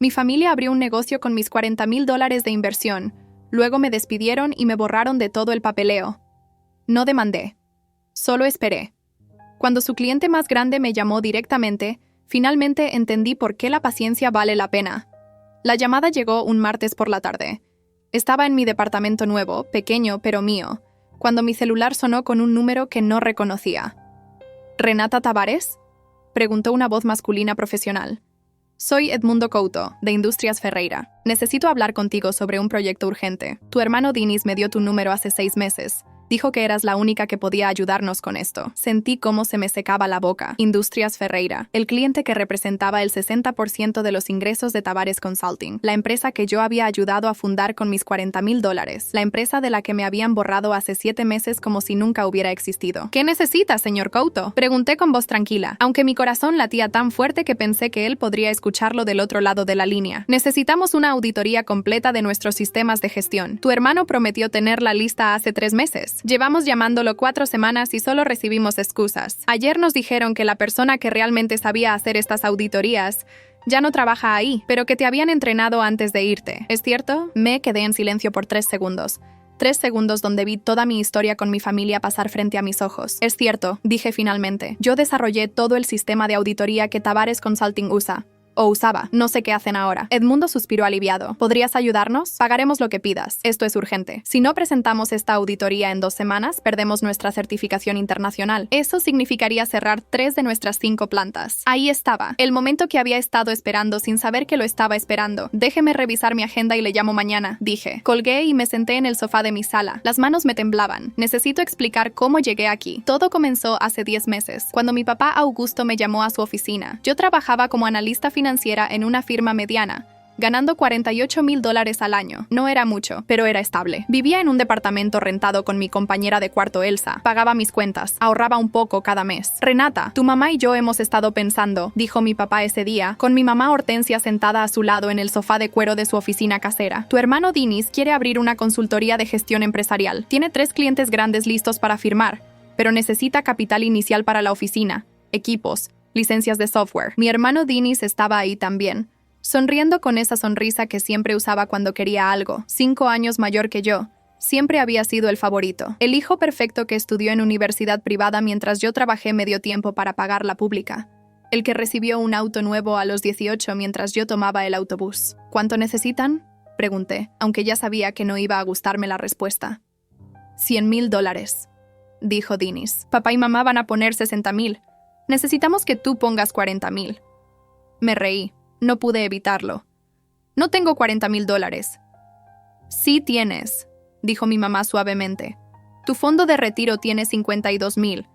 Mi familia abrió un negocio con mis $40,000 de inversión. Luego me despidieron y me borraron de todo el papeleo. No demandé. Solo esperé. Cuando su cliente más grande me llamó directamente, finalmente entendí por qué la paciencia vale la pena. La llamada llegó un martes por la tarde. Estaba en mi departamento nuevo, pequeño pero mío, cuando mi celular sonó con un número que no reconocía. ¿Renata Tavares?, preguntó una voz masculina profesional. Soy Edmundo Couto, de Industrias Ferreira. Necesito hablar contigo sobre un proyecto urgente. Tu hermano Dinis me dio tu número hace 6 meses. Dijo que eras la única que podía ayudarnos con esto. Sentí cómo se me secaba la boca. Industrias Ferreira, el cliente que representaba el 60% de los ingresos de Tavares Consulting, la empresa que yo había ayudado a fundar con mis $40,000, la empresa de la que me habían borrado hace 7 meses como si nunca hubiera existido. ¿Qué necesita, señor Couto?, pregunté con voz tranquila, aunque mi corazón latía tan fuerte que pensé que él podría escucharlo del otro lado de la línea. Necesitamos una auditoría completa de nuestros sistemas de gestión. Tu hermano prometió tenerla lista hace 3 meses. Llevamos llamándolo 4 semanas y solo recibimos excusas. Ayer nos dijeron que la persona que realmente sabía hacer estas auditorías ya no trabaja ahí, pero que te habían entrenado antes de irte. ¿Es cierto? Me quedé en silencio por 3 segundos. 3 segundos donde vi toda mi historia con mi familia pasar frente a mis ojos. Es cierto, dije finalmente. Yo desarrollé todo el sistema de auditoría que Tavares Consulting usa. O usaba. No sé qué hacen ahora. Edmundo suspiró aliviado. ¿Podrías ayudarnos? Pagaremos lo que pidas. Esto es urgente. Si no presentamos esta auditoría en 2 semanas, perdemos nuestra certificación internacional. Eso significaría cerrar 3 de nuestras 5 plantas. Ahí estaba. El momento que había estado esperando sin saber que lo estaba esperando. Déjeme revisar mi agenda y le llamo mañana, dije. Colgué y me senté en el sofá de mi sala. Las manos me temblaban. Necesito explicar cómo llegué aquí. Todo comenzó hace 10 meses, cuando mi papá Augusto me llamó a su oficina. Yo trabajaba como analista financiera en una firma mediana, ganando $48,000 al año. No era mucho, pero era estable. Vivía en un departamento rentado con mi compañera de cuarto Elsa. Pagaba mis cuentas, ahorraba un poco cada mes. Renata, tu mamá y yo hemos estado pensando, dijo mi papá ese día, con mi mamá Hortensia sentada a su lado en el sofá de cuero de su oficina casera. Tu hermano Dinis quiere abrir una consultoría de gestión empresarial. Tiene 3 clientes grandes listos para firmar, pero necesita capital inicial para la oficina, equipos, licencias de software. Mi hermano Dinis estaba ahí también, sonriendo con esa sonrisa que siempre usaba cuando quería algo. 5 años mayor que yo. Siempre había sido el favorito. El hijo perfecto que estudió en universidad privada mientras yo trabajé medio tiempo para pagar la pública. El que recibió un auto nuevo a los 18 mientras yo tomaba el autobús. ¿Cuánto necesitan?, pregunté, aunque ya sabía que no iba a gustarme la respuesta. $100,000, dijo Dinis. Papá y mamá van a poner 60,000. Necesitamos que tú pongas 40,000. Me reí. No pude evitarlo. No tengo $40,000. Sí tienes, dijo mi mamá suavemente. Tu fondo de retiro tiene 52,000.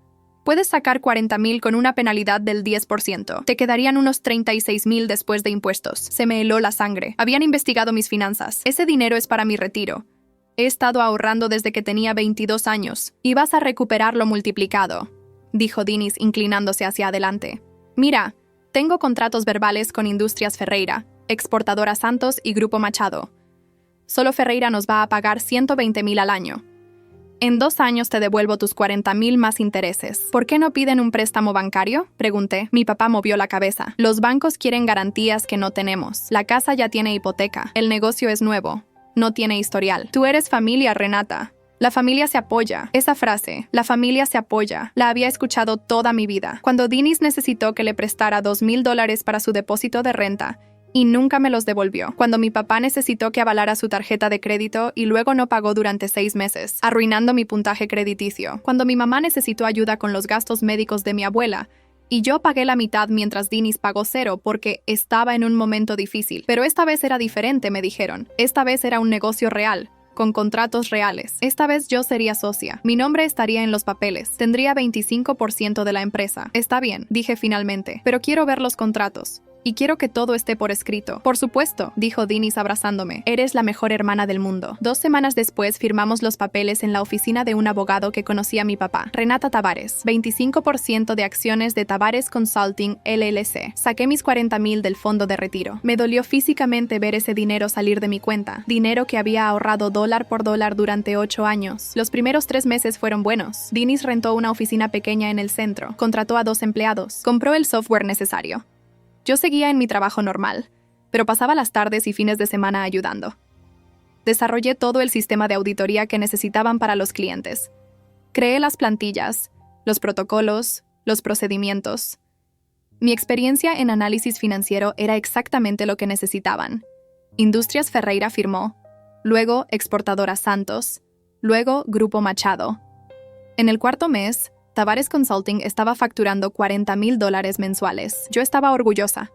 Puedes sacar 40,000 con una penalidad del 10%. Te quedarían unos 36,000 después de impuestos. Se me heló la sangre. Habían investigado mis finanzas. Ese dinero es para mi retiro. He estado ahorrando desde que tenía 22 años. Y vas a recuperarlo multiplicado, dijo Dinis inclinándose hacia adelante. Mira, tengo contratos verbales con Industrias Ferreira, Exportadora Santos y Grupo Machado. Solo Ferreira nos va a pagar 120,000 al año. En 2 años te devuelvo tus 40,000 más intereses. ¿Por qué no piden un préstamo bancario?, pregunté. Mi papá movió la cabeza. Los bancos quieren garantías que no tenemos. La casa ya tiene hipoteca. El negocio es nuevo. No tiene historial. Tú eres familia, Renata. La familia se apoya. Esa frase, la familia se apoya, la había escuchado toda mi vida. Cuando Dinis necesitó que le prestara $2,000 para su depósito de renta, y nunca me los devolvió. Cuando mi papá necesitó que avalara su tarjeta de crédito y luego no pagó durante 6 meses, arruinando mi puntaje crediticio. Cuando mi mamá necesitó ayuda con los gastos médicos de mi abuela, y yo pagué la mitad mientras Dinis pagó 0 porque estaba en un momento difícil. Pero esta vez era diferente, me dijeron. Esta vez era un negocio real, con contratos reales. Esta vez yo sería socia. Mi nombre estaría en los papeles. Tendría 25% de la empresa. Está bien, dije finalmente, pero quiero ver los contratos. Y quiero que todo esté por escrito. Por supuesto, dijo Dinis abrazándome. Eres la mejor hermana del mundo. 2 semanas después firmamos los papeles en la oficina de un abogado que conocía a mi papá, Renata Tavares. 25% de acciones de Tavares Consulting LLC. Saqué mis 40,000 del fondo de retiro. Me dolió físicamente ver ese dinero salir de mi cuenta. Dinero que había ahorrado dólar por dólar durante 8 años. Los primeros 3 meses fueron buenos. Dinis rentó una oficina pequeña en el centro. Contrató a 2 empleados. Compró el software necesario. Yo seguía en mi trabajo normal, pero pasaba las tardes y fines de semana ayudando. Desarrollé todo el sistema de auditoría que necesitaban para los clientes. Creé las plantillas, los protocolos, los procedimientos. Mi experiencia en análisis financiero era exactamente lo que necesitaban. Industrias Ferreira firmó, luego Exportadora Santos, luego Grupo Machado. En el cuarto mes, Tavares Consulting estaba facturando $40,000 mensuales. Yo estaba orgullosa.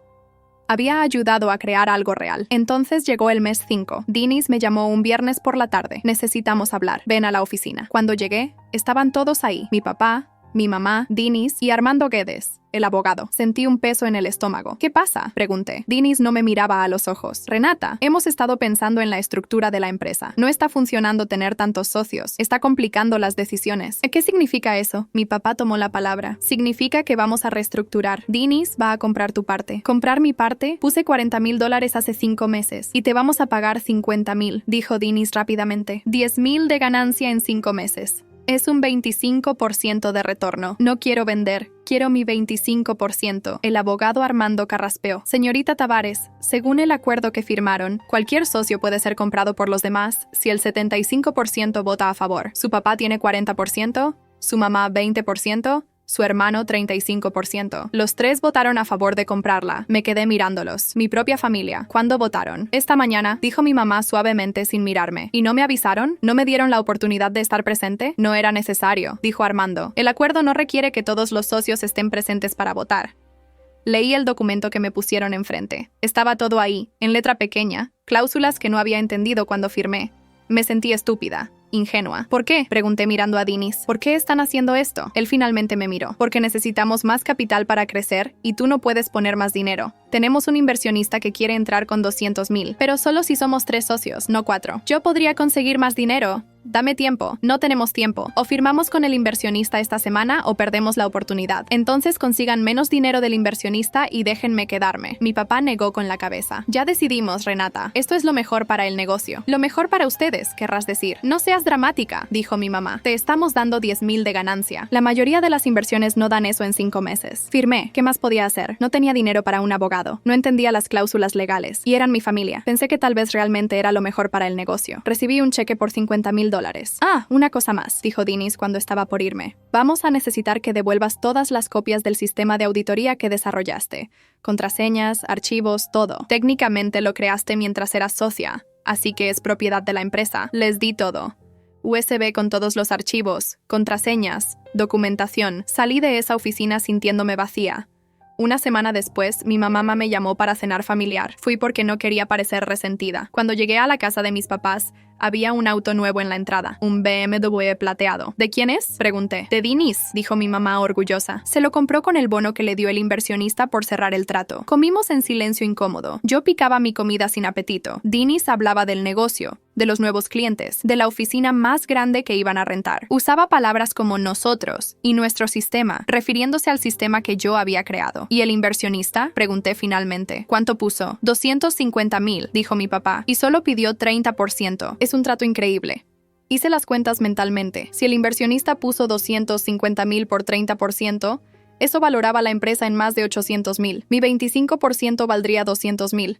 Había ayudado a crear algo real. Entonces llegó el mes 5. Dinis me llamó un viernes por la tarde. Necesitamos hablar. Ven a la oficina. Cuando llegué, estaban todos ahí. Mi papá, mi mamá, Dinis y Armando Guedes, el abogado. Sentí un peso en el estómago. ¿Qué pasa?, pregunté. Dinis no me miraba a los ojos. Renata, hemos estado pensando en la estructura de la empresa. No está funcionando tener tantos socios. Está complicando las decisiones. ¿Qué significa eso? Mi papá tomó la palabra. Significa que vamos a reestructurar. Dinis va a comprar tu parte. ¿Comprar mi parte? Puse $40,000 hace 5 meses y te vamos a pagar $50,000, dijo Dinis rápidamente. $10,000 de ganancia en 5 meses. Es un 25% de retorno. No quiero vender. Quiero mi 25%. El abogado Armando carraspeó. Señorita Tavares, según el acuerdo que firmaron, cualquier socio puede ser comprado por los demás si el 75% vota a favor. Su papá tiene 40%, su mamá 20%, su hermano 35%. Los 3 votaron a favor de comprarla. Me quedé mirándolos. Mi propia familia. ¿Cuándo votaron? Esta mañana, dijo mi mamá suavemente sin mirarme. ¿Y no me avisaron? ¿No me dieron la oportunidad de estar presente? No era necesario, dijo Armando. El acuerdo no requiere que todos los socios estén presentes para votar. Leí el documento que me pusieron enfrente. Estaba todo ahí, en letra pequeña, cláusulas que no había entendido cuando firmé. Me sentí estúpida. Ingenua. ¿Por qué?, pregunté mirando a Dinis. ¿Por qué están haciendo esto? Él finalmente me miró. Porque necesitamos más capital para crecer y tú no puedes poner más dinero. Tenemos un inversionista que quiere entrar con $200,000, pero solo si somos 3 socios, no 4. Yo podría conseguir más dinero. Dame tiempo. No tenemos tiempo. O firmamos con el inversionista esta semana o perdemos la oportunidad. Entonces consigan menos dinero del inversionista y déjenme quedarme. Mi papá negó con la cabeza. Ya decidimos, Renata. Esto es lo mejor para el negocio. Lo mejor para ustedes, querrás decir. No seas dramática, dijo mi mamá. Te estamos dando $10,000 de ganancia. La mayoría de las inversiones no dan eso en 5 meses. Firmé. ¿Qué más podía hacer? No tenía dinero para un abogado. No entendía las cláusulas legales. Y eran mi familia. Pensé que tal vez realmente era lo mejor para el negocio. Recibí un cheque por $50,000. Ah, una cosa más, dijo Dinis cuando estaba por irme. Vamos a necesitar que devuelvas todas las copias del sistema de auditoría que desarrollaste. Contraseñas, archivos, todo. Técnicamente lo creaste mientras eras socia, así que es propiedad de la empresa. Les di todo. USB con todos los archivos, contraseñas, documentación. Salí de esa oficina sintiéndome vacía. Una semana después, mi mamá me llamó para cenar familiar. Fui porque no quería parecer resentida. Cuando llegué a la casa de mis papás, había un auto nuevo en la entrada, un BMW plateado. ¿De quién es?, pregunté. De Dinis, dijo mi mamá orgullosa. Se lo compró con el bono que le dio el inversionista por cerrar el trato. Comimos en silencio incómodo. Yo picaba mi comida sin apetito. Dinis hablaba del negocio, de los nuevos clientes, de la oficina más grande que iban a rentar. Usaba palabras como nosotros y nuestro sistema, refiriéndose al sistema que yo había creado. ¿Y el inversionista?, pregunté finalmente. ¿Cuánto puso? $250,000, dijo mi papá, y solo pidió 30%. Es un trato increíble. Hice las cuentas mentalmente. Si el inversionista puso $250,000 por 30%, eso valoraba la empresa en más de $800,000. Mi 25% valdría $200,000.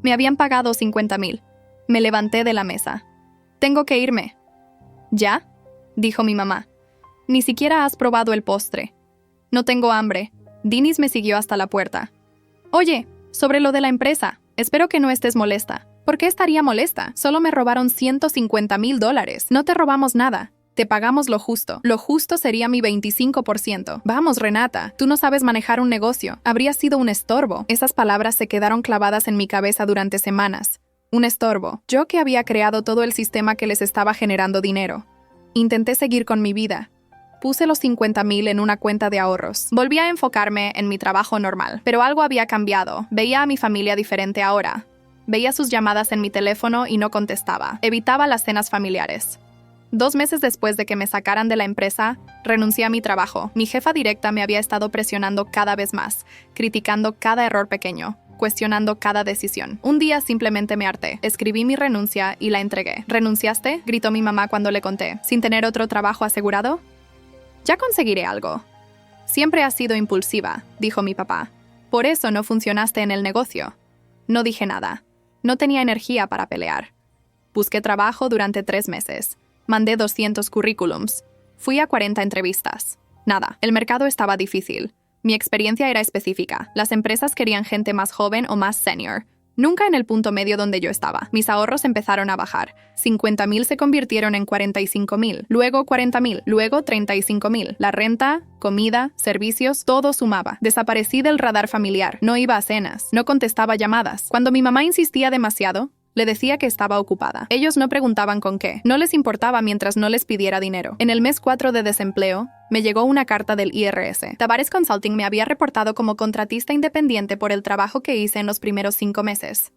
Me habían pagado $50,000. Me levanté de la mesa. Tengo que irme. ¿Ya?, dijo mi mamá. Ni siquiera has probado el postre. No tengo hambre. Dinis me siguió hasta la puerta. Oye, sobre lo de la empresa, espero que no estés molesta. ¿Por qué estaría molesta? Solo me robaron $150,000. No te robamos nada. Te pagamos lo justo. Lo justo sería mi 25%. Vamos, Renata, tú no sabes manejar un negocio. Habría sido un estorbo. Esas palabras se quedaron clavadas en mi cabeza durante semanas. Un estorbo. Yo que había creado todo el sistema que les estaba generando dinero. Intenté seguir con mi vida. Puse los $50,000 en una cuenta de ahorros. Volví a enfocarme en mi trabajo normal. Pero algo había cambiado. Veía a mi familia diferente ahora. Veía sus llamadas en mi teléfono y no contestaba. Evitaba las cenas familiares. 2 meses después de que me sacaran de la empresa, renuncié a mi trabajo. Mi jefa directa me había estado presionando cada vez más, criticando cada error pequeño, cuestionando cada decisión. Un día simplemente me harté. Escribí mi renuncia y la entregué. ¿Renunciaste?, gritó mi mamá cuando le conté. ¿Sin tener otro trabajo asegurado? Ya conseguiré algo. Siempre has sido impulsiva, dijo mi papá. Por eso no funcionaste en el negocio. No dije nada. No tenía energía para pelear. Busqué trabajo durante 3 meses. Mandé 200 currículums. Fui a 40 entrevistas. Nada, el mercado estaba difícil. Mi experiencia era específica. Las empresas querían gente más joven o más senior. Nunca en el punto medio donde yo estaba. Mis ahorros empezaron a bajar. 50,000 se convirtieron en 45,000, luego 40,000, luego 35,000. La renta, comida, servicios, todo sumaba. Desaparecí del radar familiar. No iba a cenas. No contestaba llamadas. Cuando mi mamá insistía demasiado, le decía que estaba ocupada. Ellos no preguntaban con qué. No les importaba mientras no les pidiera dinero. En el mes 4 de desempleo, me llegó una carta del IRS. Tavares Consulting me había reportado como contratista independiente por el trabajo que hice en los primeros 5 meses.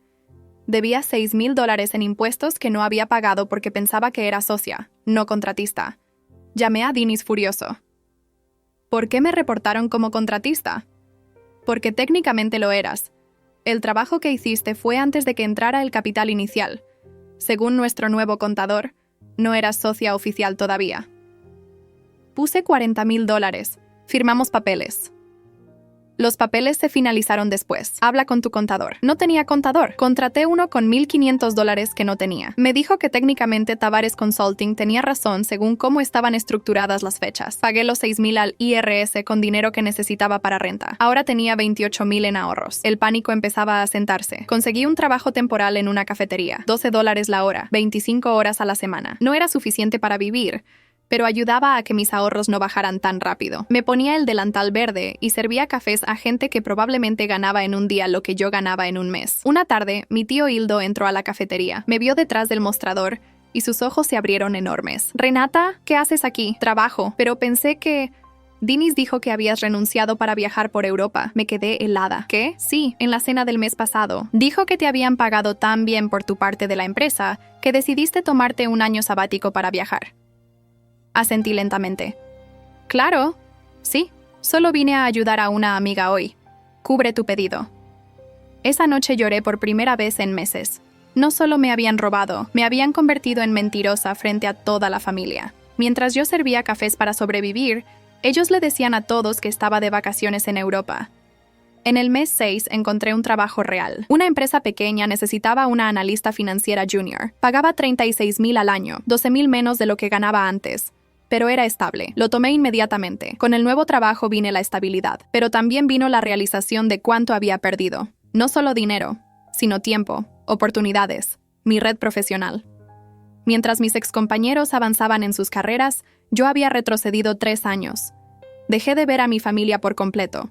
Debía $6,000 en impuestos que no había pagado porque pensaba que era socia, no contratista. Llamé a Dinis furioso. ¿Por qué me reportaron como contratista? Porque técnicamente lo eras. El trabajo que hiciste fue antes de que entrara el capital inicial. Según nuestro nuevo contador, no eras socia oficial todavía. Puse $40,000. Firmamos papeles. Los papeles se finalizaron después. Habla con tu contador. No tenía contador. Contraté uno con $1,500 que no tenía. Me dijo que técnicamente Tavares Consulting tenía razón según cómo estaban estructuradas las fechas. Pagué los $6,000 al IRS con dinero que necesitaba para renta. Ahora tenía $28,000 en ahorros. El pánico empezaba a sentarse. Conseguí un trabajo temporal en una cafetería. $12 la hora, 25 horas a la semana. No era suficiente para vivir, pero ayudaba a que mis ahorros no bajaran tan rápido. Me ponía el delantal verde y servía cafés a gente que probablemente ganaba en un día lo que yo ganaba en un mes. Una tarde, mi tío Hildo entró a la cafetería. Me vio detrás del mostrador y sus ojos se abrieron enormes. «Renata, ¿qué haces aquí?» «Trabajo, pero pensé que...» Dinis dijo que habías renunciado para viajar por Europa. Me quedé helada. ¿Qué? Sí, en la cena del mes pasado. Dijo que te habían pagado tan bien por tu parte de la empresa que decidiste tomarte un año sabático para viajar. Asentí lentamente. Claro, sí, solo vine a ayudar a una amiga hoy. Cubre tu pedido. Esa noche lloré por primera vez en meses. No solo me habían robado, me habían convertido en mentirosa frente a toda la familia. Mientras yo servía cafés para sobrevivir, ellos le decían a todos que estaba de vacaciones en Europa. En el mes 6 encontré un trabajo real. Una empresa pequeña necesitaba una analista financiera junior. Pagaba $36,000 al año, $12,000 menos de lo que ganaba antes. Pero era estable. Lo tomé inmediatamente. Con el nuevo trabajo vine la estabilidad, pero también vino la realización de cuánto había perdido. No solo dinero, sino tiempo, oportunidades, mi red profesional. Mientras mis excompañeros avanzaban en sus carreras, yo había retrocedido 3 años. Dejé de ver a mi familia por completo.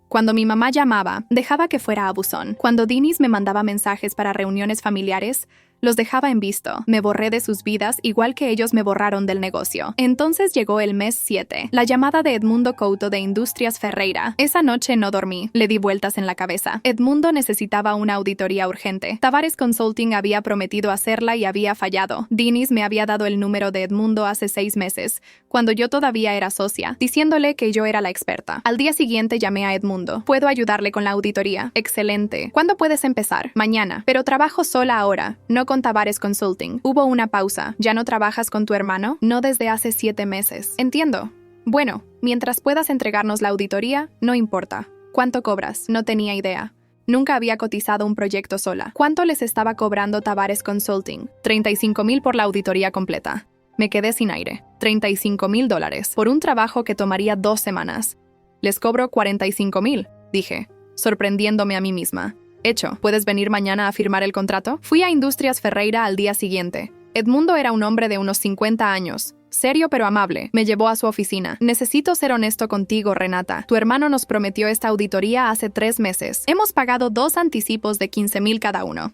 Cuando mi mamá llamaba, dejaba que fuera a buzón. Cuando Dinis me mandaba mensajes para reuniones familiares, los dejaba en visto. Me borré de sus vidas igual que ellos me borraron del negocio. Entonces llegó el mes 7. La llamada de Edmundo Couto de Industrias Ferreira. Esa noche no dormí. Le di vueltas en la cabeza. Edmundo necesitaba una auditoría urgente. Tavares Consulting había prometido hacerla y había fallado. Dinis me había dado el número de Edmundo hace 6 meses, cuando yo todavía era socia, diciéndole que yo era la experta. Al día siguiente llamé a Edmundo. ¿Puedo ayudarle con la auditoría? Excelente. ¿Cuándo puedes empezar? Mañana. Pero trabajo sola ahora. No con Tavares Consulting. Hubo una pausa. ¿Ya no trabajas con tu hermano? No desde hace 7 meses. Entiendo. Bueno, mientras puedas entregarnos la auditoría, no importa. ¿Cuánto cobras? No tenía idea. Nunca había cotizado un proyecto sola. ¿Cuánto les estaba cobrando Tavares Consulting? $35,000 por la auditoría completa. Me quedé sin aire. $35,000 por un trabajo que tomaría 2 semanas. Les cobro $45,000, dije, sorprendiéndome a mí misma. Hecho, ¿puedes venir mañana a firmar el contrato? Fui a Industrias Ferreira al día siguiente. Edmundo era un hombre de unos 50 años, serio pero amable. Me llevó a su oficina. Necesito ser honesto contigo, Renata. Tu hermano nos prometió esta auditoría hace 3 meses. Hemos pagado 2 anticipos de $15,000 cada uno.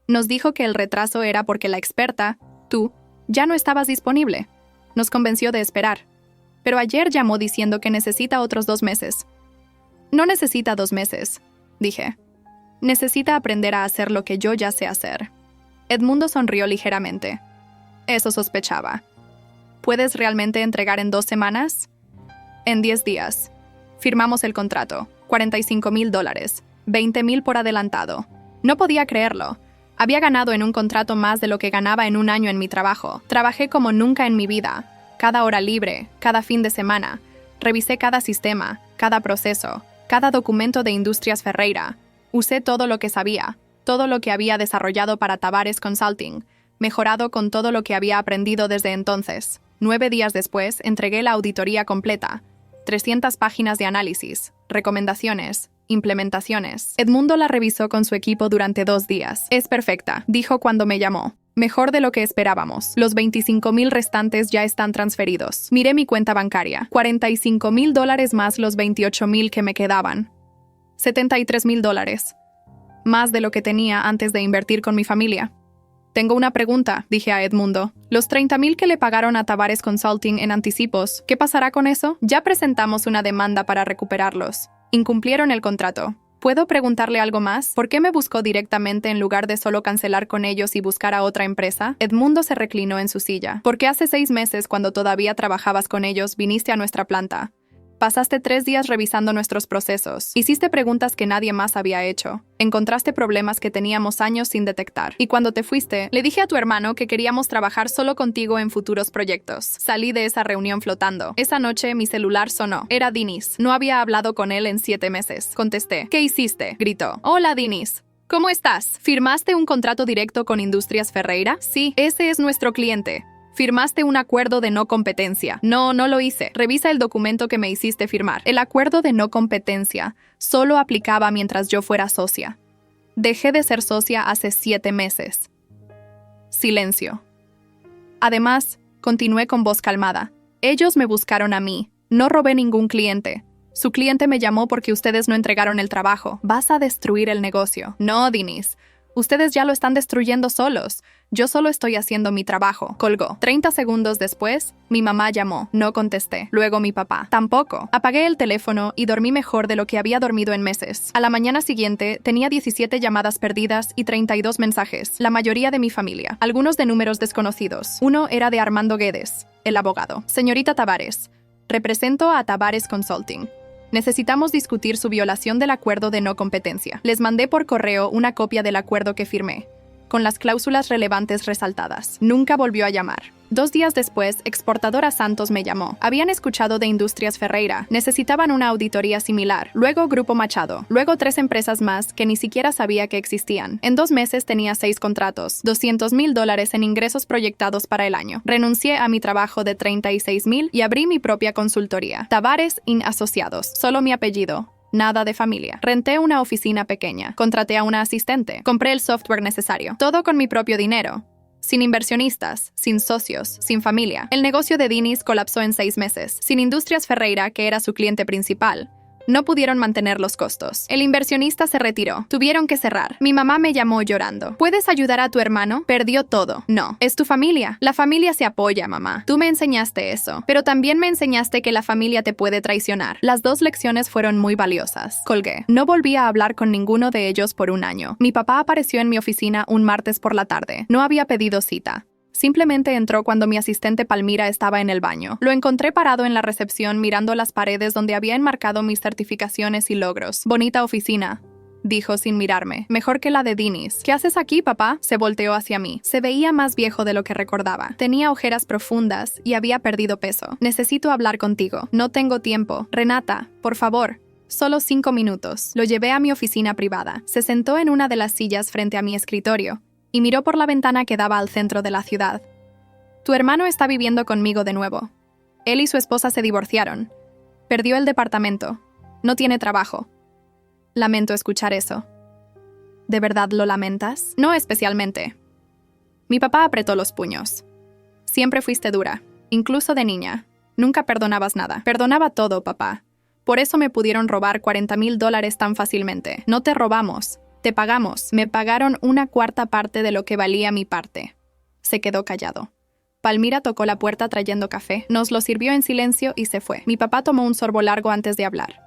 Nos dijo que el retraso era porque la experta, tú, ya no estabas disponible. Nos convenció de esperar. Pero ayer llamó diciendo que necesita otros 2 meses. No necesita 2 meses, dije. Necesita aprender a hacer lo que yo ya sé hacer. Edmundo sonrió ligeramente. Eso sospechaba. ¿Puedes realmente entregar en 2 semanas? En 10 días. Firmamos el contrato. $45,000. $20,000 por adelantado. No podía creerlo. Había ganado en un contrato más de lo que ganaba en un año en mi trabajo. Trabajé como nunca en mi vida. Cada hora libre, cada fin de semana. Revisé cada sistema, cada proceso, cada documento de Industrias Ferreira. Usé todo lo que sabía. todo lo que había desarrollado para Tavares Consulting, mejorado con todo lo que había aprendido desde entonces. 9 días después, entregué la auditoría completa. 300 páginas de análisis, recomendaciones, implementaciones. Edmundo la revisó con su equipo durante 2 días. Es perfecta, dijo cuando me llamó. Mejor de lo que esperábamos. Los 25,000 restantes ya están transferidos. Miré mi cuenta bancaria. $45,000 más los 28,000 que me quedaban. $73,000. Más de lo que tenía antes de invertir con mi familia. Tengo una pregunta, dije a Edmundo. Los 30,000 que le pagaron a Tavares Consulting en anticipos, ¿qué pasará con eso? Ya presentamos una demanda para recuperarlos. Incumplieron el contrato. ¿Puedo preguntarle algo más? ¿Por qué me buscó directamente en lugar de solo cancelar con ellos y buscar a otra empresa? Edmundo se reclinó en su silla. ¿Por qué hace 6 meses, cuando todavía trabajabas con ellos, viniste a nuestra planta? Pasaste 3 días revisando nuestros procesos. Hiciste preguntas que nadie más había hecho. Encontraste problemas que teníamos años sin detectar. Y cuando te fuiste, le dije a tu hermano que queríamos trabajar solo contigo en futuros proyectos. Salí de esa reunión flotando. Esa noche mi celular sonó. Era Dinis. No había hablado con él en 7 meses. Contesté. ¿Qué hiciste? Gritó. Hola, Dinis. ¿Cómo estás? ¿Firmaste un contrato directo con Industrias Ferreira? Sí, ese es nuestro cliente. Firmaste un acuerdo de no competencia. No, no lo hice. Revisa el documento que me hiciste firmar. El acuerdo de no competencia solo aplicaba mientras yo fuera socia. Dejé de ser socia hace 7 meses. Silencio. Además, continué con voz calmada. Ellos me buscaron a mí. No robé ningún cliente. Su cliente me llamó porque ustedes no entregaron el trabajo. Vas a destruir el negocio. No, Dinis. Ustedes ya lo están destruyendo solos. Yo solo estoy haciendo mi trabajo. Colgó. 30 segundos después, mi mamá llamó. No contesté. Luego mi papá. Tampoco. Apagué el teléfono y dormí mejor de lo que había dormido en meses. A la mañana siguiente, tenía 17 llamadas perdidas y 32 mensajes. La mayoría de mi familia. Algunos de números desconocidos. Uno era de Armando Guedes, el abogado. Señorita Tavares, represento a Tavares Consulting. Necesitamos discutir su violación del acuerdo de no competencia. Les mandé por correo una copia del acuerdo que firmé, con las cláusulas relevantes resaltadas. Nunca volvió a llamar. 2 días después, Exportadora Santos me llamó. Habían escuchado de Industrias Ferreira. Necesitaban una auditoría similar. Luego Grupo Machado. Luego 3 empresas más que ni siquiera sabía que existían. En 2 meses tenía 6 contratos. $200,000 en ingresos proyectados para el año. Renuncié a mi trabajo de 36,000 y abrí mi propia consultoría. Tavares Asociados. Solo mi apellido. Nada de familia. Renté una oficina pequeña. Contraté a una asistente. Compré el software necesario. Todo con mi propio dinero. Sin inversionistas, sin socios, sin familia. El negocio de Dinis colapsó en 6 meses. Sin Industrias Ferreira, que era su cliente principal, no pudieron mantener los costos. El inversionista se retiró. Tuvieron que cerrar. Mi mamá me llamó llorando. ¿Puedes ayudar a tu hermano? Perdió todo. No. Es tu familia. La familia se apoya, mamá. Tú me enseñaste eso. Pero también me enseñaste que la familia te puede traicionar. Las 2 lecciones fueron muy valiosas. Colgué. No volví a hablar con ninguno de ellos por 1 año. Mi papá apareció en mi oficina un martes por la tarde. No había pedido cita. Simplemente entró cuando mi asistente Palmira estaba en el baño. Lo encontré parado en la recepción mirando las paredes donde había enmarcado mis certificaciones y logros. Bonita oficina, dijo sin mirarme. Mejor que la de Dinis. ¿Qué haces aquí, papá? Se volteó hacia mí. Se veía más viejo de lo que recordaba. Tenía ojeras profundas y había perdido peso. Necesito hablar contigo. No tengo tiempo. Renata, por favor. Solo 5 minutos. Lo llevé a mi oficina privada. Se sentó en una de las sillas frente a mi escritorio y miró por la ventana que daba al centro de la ciudad. Tu hermano está viviendo conmigo de nuevo. Él y su esposa se divorciaron. Perdió el departamento. No tiene trabajo. Lamento escuchar eso. ¿De verdad lo lamentas? No especialmente. Mi papá apretó los puños. Siempre fuiste dura, incluso de niña. Nunca perdonabas nada. Perdonaba todo, papá. Por eso me pudieron robar $40,000 tan fácilmente. No te robamos. Te pagamos. Me pagaron 1/4 parte de lo que valía mi parte. Se quedó callado. Palmira tocó la puerta trayendo café. Nos lo sirvió en silencio y se fue. Mi papá tomó un sorbo largo antes de hablar.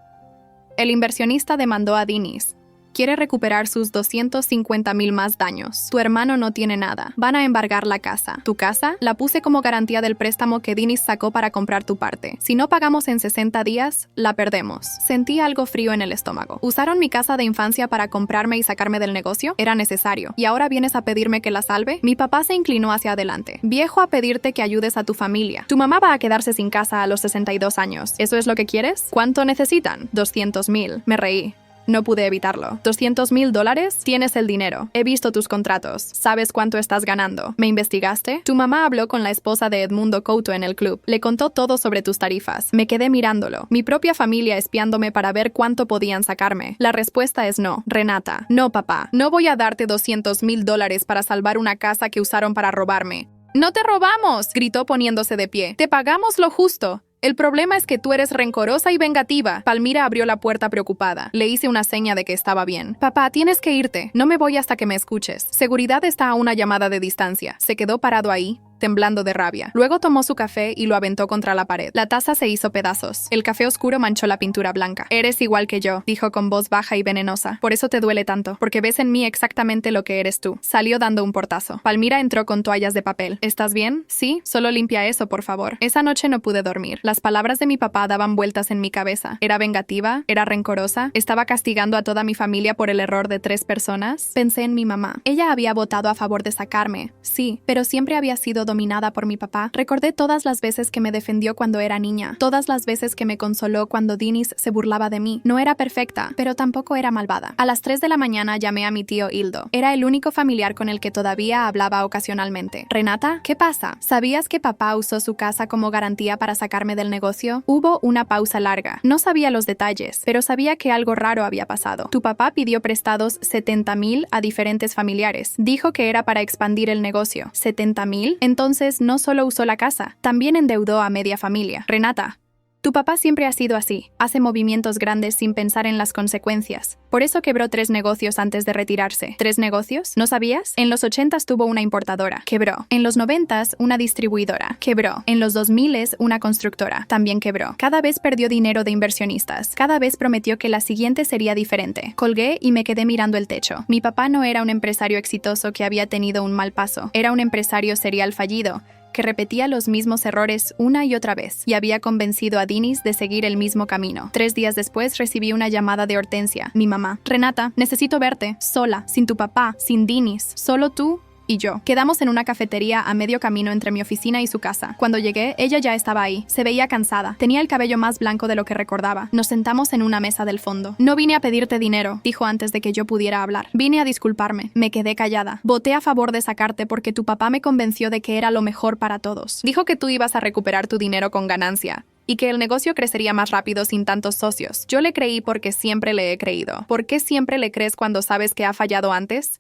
El inversionista demandó a Dinis. Quiere recuperar sus 250,000 más daños. Tu hermano no tiene nada. Van a embargar la casa. ¿Tu casa? La puse como garantía del préstamo que Dinis sacó para comprar tu parte. Si no pagamos en 60 días, la perdemos. Sentí algo frío en el estómago. ¿Usaron mi casa de infancia para comprarme y sacarme del negocio? Era necesario. ¿Y ahora vienes a pedirme que la salve? Mi papá se inclinó hacia adelante. Viejo a pedirte que ayudes a tu familia. Tu mamá va a quedarse sin casa a los 62 años. ¿Eso es lo que quieres? ¿Cuánto necesitan? 200,000. Me reí. No pude evitarlo. $200,000. Tienes el dinero. He visto tus contratos. Sabes cuánto estás ganando. ¿Me investigaste? Tu mamá habló con la esposa de Edmundo Couto en el club. Le contó todo sobre tus tarifas. Me quedé mirándolo. Mi propia familia espiándome para ver cuánto podían sacarme. La respuesta es no. Renata. No, papá. No voy a darte $200,000 para salvar una casa que usaron para robarme. ¡No te robamos!, gritó poniéndose de pie. Te pagamos lo justo. El problema es que tú eres rencorosa y vengativa. Palmira abrió la puerta preocupada. Le hice una seña de que estaba bien. Papá, tienes que irte. No me voy hasta que me escuches. Seguridad está a una llamada de distancia. Se quedó parado ahí, temblando de rabia. Luego tomó su café y lo aventó contra la pared. La taza se hizo pedazos. El café oscuro manchó la pintura blanca. Eres igual que yo, dijo con voz baja y venenosa. Por eso te duele tanto, porque ves en mí exactamente lo que eres tú. Salió dando un portazo. Palmira entró con toallas de papel. ¿Estás bien? Sí, solo limpia eso, por favor. Esa noche no pude dormir. Las palabras de mi papá daban vueltas en mi cabeza. ¿Era vengativa? ¿Era rencorosa? ¿Estaba castigando a toda mi familia por el error de 3 personas? Pensé en mi mamá. Ella había votado a favor de sacarme, sí, pero siempre había sido dominada por mi papá. Recordé todas las veces que me defendió cuando era niña, todas las veces que me consoló cuando Dinis se burlaba de mí. No era perfecta, pero tampoco era malvada. A las 3 de la mañana llamé a mi tío Hildo. Era el único familiar con el que todavía hablaba ocasionalmente. ¿Renata? ¿Qué pasa? ¿Sabías que papá usó su casa como garantía para sacarme del negocio? Hubo una pausa larga. No sabía los detalles, pero sabía que algo raro había pasado. Tu papá pidió prestados $70,000 a diferentes familiares. Dijo que era para expandir el negocio. ¿$70,000? Entonces no solo usó la casa, también endeudó a media familia. Renata, tu papá siempre ha sido así. Hace movimientos grandes sin pensar en las consecuencias. Por eso quebró 3 negocios antes de retirarse. ¿3 negocios? ¿No sabías? En los 80s tuvo una importadora. Quebró. En los 90s una distribuidora. Quebró. En los 2000s una constructora. También quebró. Cada vez perdió dinero de inversionistas. Cada vez prometió que la siguiente sería diferente. Colgué y me quedé mirando el techo. Mi papá no era un empresario exitoso que había tenido un mal paso. Era un empresario serial fallido, que repetía los mismos errores una y otra vez, y había convencido a Dinis de seguir el mismo camino. 3 días después recibí una llamada de Hortensia, mi mamá. Renata, necesito verte, sola, sin tu papá, sin Dinis, solo tú y yo. Quedamos en una cafetería a medio camino entre mi oficina y su casa. Cuando llegué, ella ya estaba ahí. Se veía cansada. Tenía el cabello más blanco de lo que recordaba. Nos sentamos en una mesa del fondo. No vine a pedirte dinero, dijo antes de que yo pudiera hablar. Vine a disculparme. Me quedé callada. Voté a favor de sacarte porque tu papá me convenció de que era lo mejor para todos. Dijo que tú ibas a recuperar tu dinero con ganancia y que el negocio crecería más rápido sin tantos socios. Yo le creí porque siempre le he creído. ¿Por qué siempre le crees cuando sabes que ha fallado antes?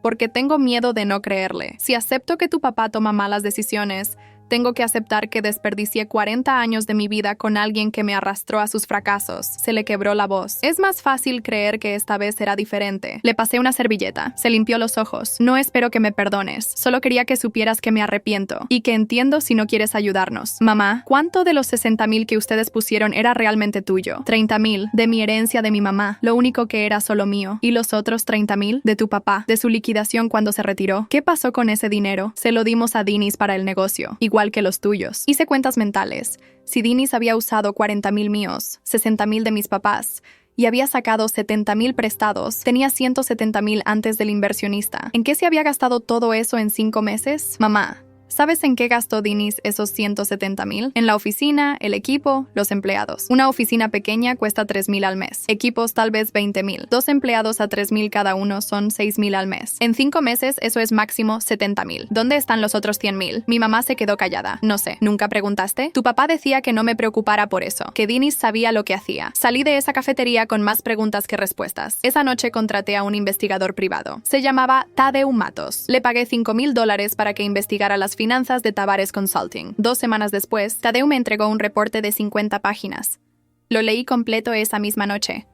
Porque tengo miedo de no creerle. Si acepto que tu papá toma malas decisiones, tengo que aceptar que desperdicié 40 años de mi vida con alguien que me arrastró a sus fracasos. Se le quebró la voz. Es más fácil creer que esta vez será diferente. Le pasé una servilleta. Se limpió los ojos. No espero que me perdones. Solo quería que supieras que me arrepiento y que entiendo si no quieres ayudarnos. Mamá, ¿cuánto de los $60,000 que ustedes pusieron era realmente tuyo? $30,000 de mi herencia de mi mamá, lo único que era solo mío. ¿Y los otros $30,000 de tu papá, de su liquidación cuando se retiró? ¿Qué pasó con ese dinero? Se lo dimos a Dinis para el negocio, igual que los tuyos. Hice cuentas mentales. Si Dinis había usado $40,000 míos, $60,000 de mis papás, y había sacado $70,000 prestados, tenía $170,000 antes del inversionista. ¿En qué se había gastado todo eso en 5 meses? Mamá, ¿sabes en qué gastó Dinis esos $170,000? En la oficina, el equipo, los empleados. Una oficina pequeña cuesta $3,000 al mes. Equipos tal vez $20,000. 2 empleados a $3,000 cada uno son $6,000 al mes. En 5 meses eso es máximo $70,000. ¿Dónde están los otros $100,000? Mi mamá se quedó callada. No sé, ¿nunca preguntaste? Tu papá decía que no me preocupara por eso, que Dinis sabía lo que hacía. Salí de esa cafetería con más preguntas que respuestas. Esa noche contraté a un investigador privado. Se llamaba Tadeu Matos. Le pagué $5,000 para que investigara las finanzas de Tavares Consulting. 2 semanas después, Tadeu me entregó un reporte de 50 páginas. Lo leí completo esa misma noche.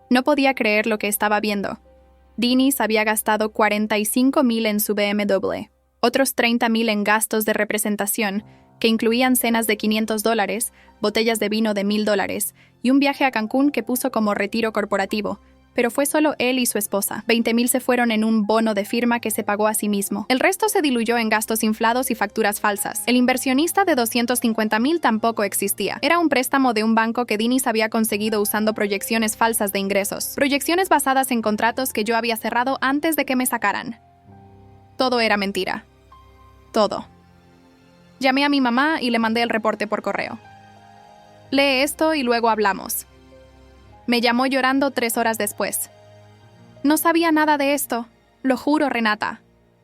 No podía creer lo que estaba viendo. Dinis había gastado $45,000 en su BMW, otros $30,000 en gastos de representación, que incluían cenas de $500, botellas de vino de $1,000 y un viaje a Cancún que puso como retiro corporativo. Pero fue solo él y su esposa. $20,000 se fueron en un bono de firma que se pagó a sí mismo. El resto se diluyó en gastos inflados y facturas falsas. El inversionista de $250,000 tampoco existía. Era un préstamo de un banco que Dinis había conseguido usando proyecciones falsas de ingresos. Proyecciones basadas en contratos que yo había cerrado antes de que me sacaran. Todo era mentira. Todo. Llamé a mi mamá y le mandé el reporte por correo. Lee esto y luego hablamos. Me llamó llorando 3 horas después. No sabía nada de esto. Lo juro, Renata.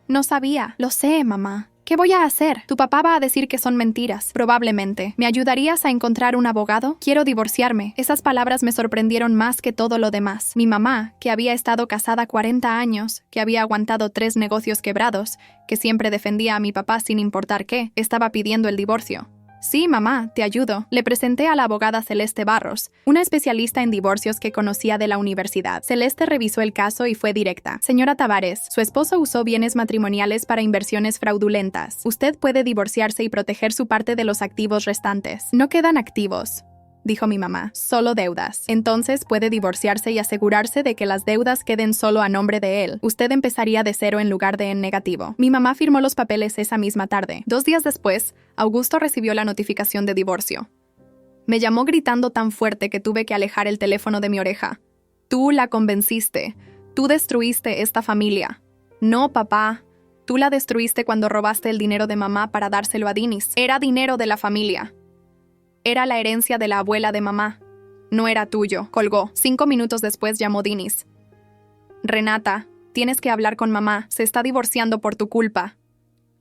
No sabía. Lo sé, mamá. ¿Qué voy a hacer? Tu papá va a decir que son mentiras. Probablemente. ¿Me ayudarías a encontrar un abogado? Quiero divorciarme. Esas palabras me sorprendieron más que todo lo demás. Mi mamá, que había estado casada 40 años, que había aguantado 3 negocios quebrados, que siempre defendía a mi papá sin importar qué, estaba pidiendo el divorcio. Sí, mamá, te ayudo. Le presenté a la abogada Celeste Barros, una especialista en divorcios que conocía de la universidad. Celeste revisó el caso y fue directa. Señora Tavares, su esposo usó bienes matrimoniales para inversiones fraudulentas. Usted puede divorciarse y proteger su parte de los activos restantes. No quedan activos, dijo mi mamá, solo deudas. Entonces puede divorciarse y asegurarse de que las deudas queden solo a nombre de él. Usted empezaría de 0 en lugar de en negativo. Mi mamá firmó los papeles esa misma tarde. 2 días después, Augusto recibió la notificación de divorcio. Me llamó gritando tan fuerte que tuve que alejar el teléfono de mi oreja. Tú la convenciste. Tú destruiste esta familia. No, papá. Tú la destruiste cuando robaste el dinero de mamá para dárselo a Dinis. Era dinero de la familia. Era la herencia de la abuela de mamá. No era tuyo. Colgó. 5 minutos después llamó Dinis. Renata, tienes que hablar con mamá. Se está divorciando por tu culpa.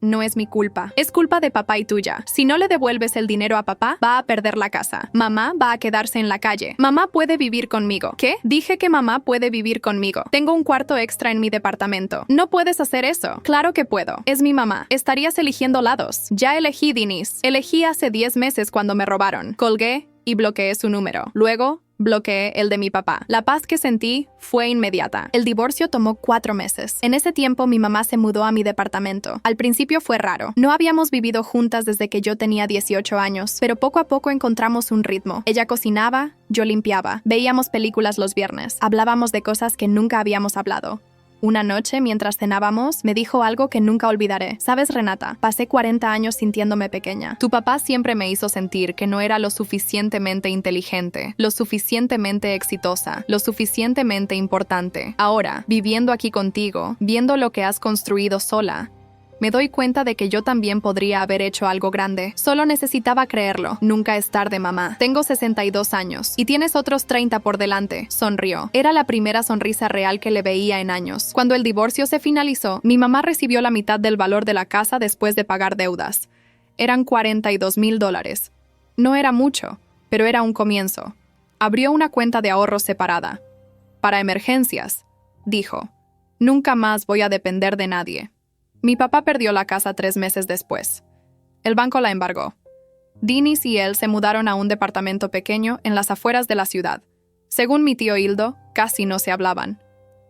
No es mi culpa. Es culpa de papá y tuya. Si no le devuelves el dinero a papá, va a perder la casa. Mamá va a quedarse en la calle. Mamá puede vivir conmigo. ¿Qué? Dije que mamá puede vivir conmigo. Tengo un cuarto extra en mi departamento. No puedes hacer eso. Claro que puedo. Es mi mamá. Estarías eligiendo lados. Ya elegí, Dinis. Elegí hace 10 meses cuando me robaron. Colgué y bloqueé su número. Luego, bloqueé el de mi papá. La paz que sentí fue inmediata. El divorcio tomó 4 meses. En ese tiempo mi mamá se mudó a mi departamento. Al principio fue raro. No habíamos vivido juntas desde que yo tenía 18 años, pero poco a poco encontramos un ritmo. Ella cocinaba, yo limpiaba. Veíamos películas los viernes. Hablábamos de cosas que nunca habíamos hablado. Una noche, mientras cenábamos, me dijo algo que nunca olvidaré. ¿Sabes, Renata? Pasé 40 años sintiéndome pequeña. Tu papá siempre me hizo sentir que no era lo suficientemente inteligente, lo suficientemente exitosa, lo suficientemente importante. Ahora, viviendo aquí contigo, viendo lo que has construido sola, me doy cuenta de que yo también podría haber hecho algo grande. Solo necesitaba creerlo. Nunca es tarde, mamá. Tengo 62 años y tienes otros 30 por delante. Sonrió. Era la primera sonrisa real que le veía en años. Cuando el divorcio se finalizó, mi mamá recibió la mitad del valor de la casa después de pagar deudas. Eran $42,000. No era mucho, pero era un comienzo. Abrió una cuenta de ahorros separada. Para emergencias, dijo. Nunca más voy a depender de nadie. Mi papá perdió la casa 3 meses después. El banco la embargó. Dinis y él se mudaron a un departamento pequeño en las afueras de la ciudad. Según mi tío Hildo, casi no se hablaban.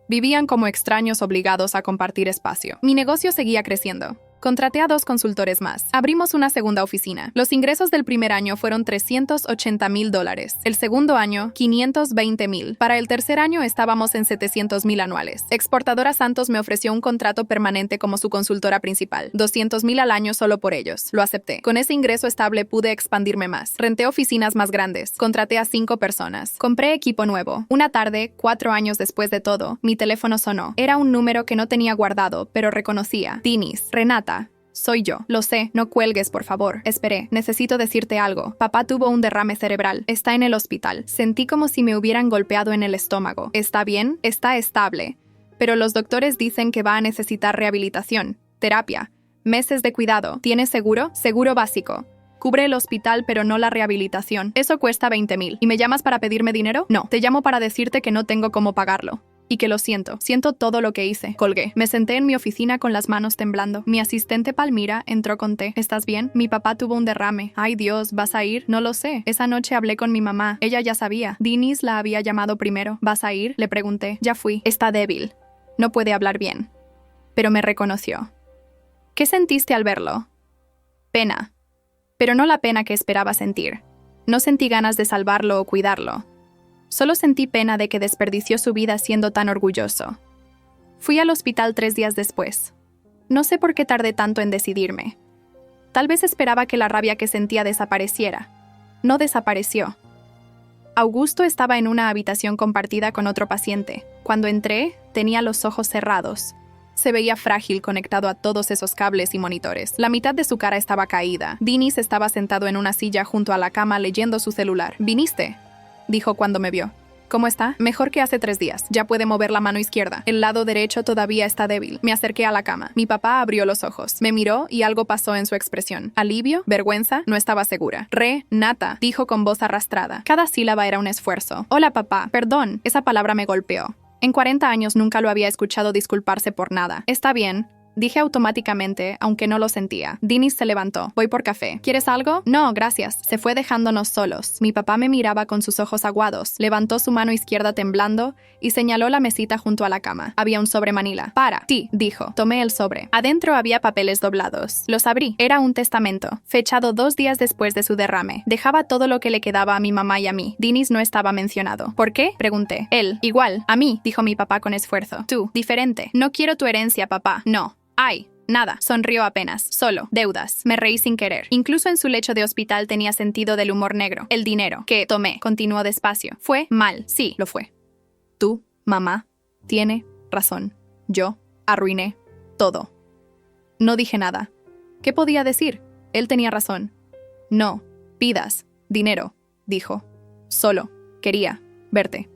Vivían como extraños obligados a compartir espacio. Mi negocio seguía creciendo. Contraté a 2 consultores más. Abrimos una segunda oficina. Los ingresos del primer año fueron $380,000. El segundo año, $520,000. Para el tercer año estábamos en $700,000 anuales. Exportadora Santos me ofreció un contrato permanente como su consultora principal. $200,000 al año solo por ellos. Lo acepté. Con ese ingreso estable pude expandirme más. Renté oficinas más grandes. Contraté a 5 personas. Compré equipo nuevo. Una tarde, 4 años después de todo, mi teléfono sonó. Era un número que no tenía guardado, pero reconocía. Dinis, Renata. Soy yo. Lo sé. No cuelgues, por favor. Esperé. Necesito decirte algo. Papá tuvo un derrame cerebral. Está en el hospital. Sentí como si me hubieran golpeado en el estómago. ¿Está bien? Está estable. Pero los doctores dicen que va a necesitar rehabilitación, terapia, meses de cuidado. ¿Tienes seguro? Seguro básico. Cubre el hospital, pero no la rehabilitación. Eso cuesta $20,000. ¿Y me llamas para pedirme dinero? No. Te llamo para decirte que no tengo cómo pagarlo. Y que lo siento. Siento todo lo que hice. Colgué. Me senté en mi oficina con las manos temblando. Mi asistente Palmira entró con té. ¿Estás bien? Mi papá tuvo un derrame. Ay, Dios, ¿vas a ir? No lo sé. Esa noche hablé con mi mamá. Ella ya sabía. Dinis la había llamado primero. ¿Vas a ir? Le pregunté. Ya fui. Está débil. No puede hablar bien. Pero me reconoció. ¿Qué sentiste al verlo? Pena. Pero no la pena que esperaba sentir. No sentí ganas de salvarlo o cuidarlo. Solo sentí pena de que desperdició su vida siendo tan orgulloso. Fui al hospital 3 días después. No sé por qué tardé tanto en decidirme. Tal vez esperaba que la rabia que sentía desapareciera. No desapareció. Augusto estaba en una habitación compartida con otro paciente. Cuando entré, tenía los ojos cerrados. Se veía frágil conectado a todos esos cables y monitores. La mitad de su cara estaba caída. Dinis estaba sentado en una silla junto a la cama leyendo su celular. ¿Viniste?, dijo cuando me vio. ¿Cómo está? Mejor que hace 3 días. Ya puede mover la mano izquierda. El lado derecho todavía está débil. Me acerqué a la cama. Mi papá abrió los ojos. Me miró y algo pasó en su expresión. Alivio, vergüenza, no estaba segura. Nata, dijo con voz arrastrada. Cada sílaba era un esfuerzo. Hola, papá. Perdón. Esa palabra me golpeó. En 40 años nunca lo había escuchado disculparse por nada. Está bien. Dije automáticamente, aunque no lo sentía. Dinis se levantó. Voy por café. ¿Quieres algo? No, gracias. Se fue dejándonos solos. Mi papá me miraba con sus ojos aguados. Levantó su mano izquierda temblando y señaló la mesita junto a la cama. Había un sobre manila. Para. Sí, dijo. Tomé el sobre. Adentro había papeles doblados. Los abrí. Era un testamento, fechado 2 días después de su derrame. Dejaba todo lo que le quedaba a mi mamá y a mí. Dinis no estaba mencionado. ¿Por qué? Pregunté. Él. Igual. A mí, dijo mi papá con esfuerzo. Tú. Diferente. No quiero tu herencia, papá. No. Ay, nada, sonrió apenas, solo, deudas. Me reí sin querer. Incluso en su lecho de hospital tenía sentido del humor negro. El dinero que tomé, continuó despacio. Fue mal, sí, lo fue. Tú, mamá, tiene razón. Yo arruiné todo. No dije nada. ¿Qué podía decir? Él tenía razón. No, pidas dinero, dijo. Solo quería verte.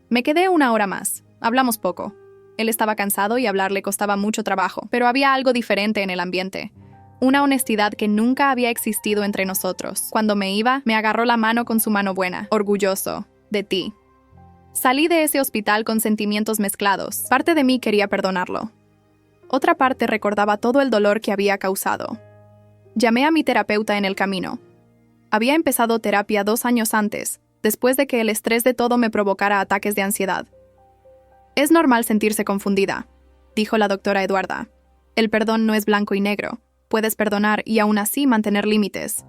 Me quedé 1 hora más. Hablamos poco. Él estaba cansado y hablar le costaba mucho trabajo, pero había algo diferente en el ambiente. Una honestidad que nunca había existido entre nosotros. Cuando me iba, me agarró la mano con su mano buena. Orgulloso de ti. Salí de ese hospital con sentimientos mezclados. Parte de mí quería perdonarlo. Otra parte recordaba todo el dolor que había causado. Llamé a mi terapeuta en el camino. Había empezado terapia 2 años antes, después de que el estrés de todo me provocara ataques de ansiedad. Es normal sentirse confundida, dijo la doctora Eduarda. El perdón no es blanco y negro. Puedes perdonar y aún así mantener límites.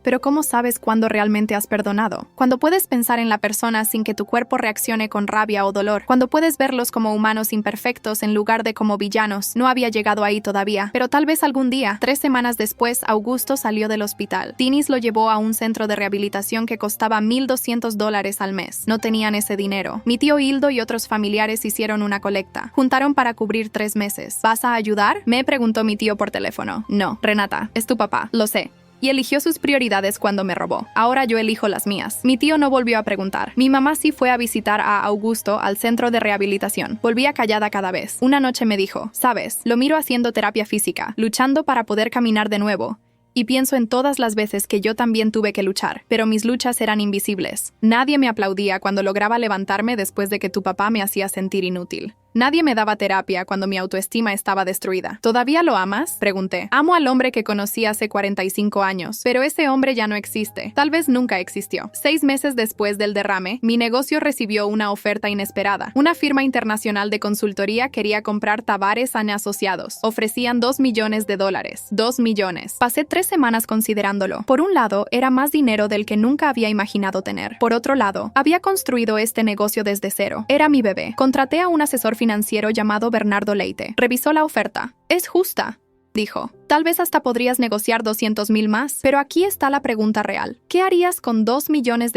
Pero ¿cómo sabes cuándo realmente has perdonado? Cuando puedes pensar en la persona sin que tu cuerpo reaccione con rabia o dolor. Cuando puedes verlos como humanos imperfectos en lugar de como villanos. No había llegado ahí todavía, pero tal vez algún día. 3 semanas después, Augusto salió del hospital. Dinis lo llevó a un centro de rehabilitación que costaba $1,200 al mes. No tenían ese dinero. Mi tío Hildo y otros familiares hicieron una colecta. Juntaron para cubrir 3 meses. ¿Vas a ayudar? Me preguntó mi tío por teléfono. No, Renata, es tu papá. Lo sé. Y eligió sus prioridades cuando me robó. Ahora yo elijo las mías. Mi tío no volvió a preguntar. Mi mamá sí fue a visitar a Augusto al centro de rehabilitación. Volvía callada cada vez. Una noche me dijo, ¿sabes? Lo miro haciendo terapia física, luchando para poder caminar de nuevo. Y pienso en todas las veces que yo también tuve que luchar, pero mis luchas eran invisibles. Nadie me aplaudía cuando lograba levantarme después de que tu papá me hacía sentir inútil. Nadie me daba terapia cuando mi autoestima estaba destruida. ¿Todavía lo amas? Pregunté. Amo al hombre que conocí hace 45 años, pero ese hombre ya no existe. Tal vez nunca existió. 6 meses después del derrame, mi negocio recibió una oferta inesperada. Una firma internacional de consultoría quería comprar Tavares & Asociados. Ofrecían $2 millones. $2 millones. Pasé 3 semanas considerándolo. Por un lado, era más dinero del que nunca había imaginado tener. Por otro lado, había construido este negocio desde cero. Era mi bebé. Contraté a un asesor financiero llamado Bernardo Leite. Revisó la oferta. Es justa, dijo. Tal vez hasta podrías negociar 200,000 más, pero aquí está la pregunta real. ¿Qué harías con $2 millones?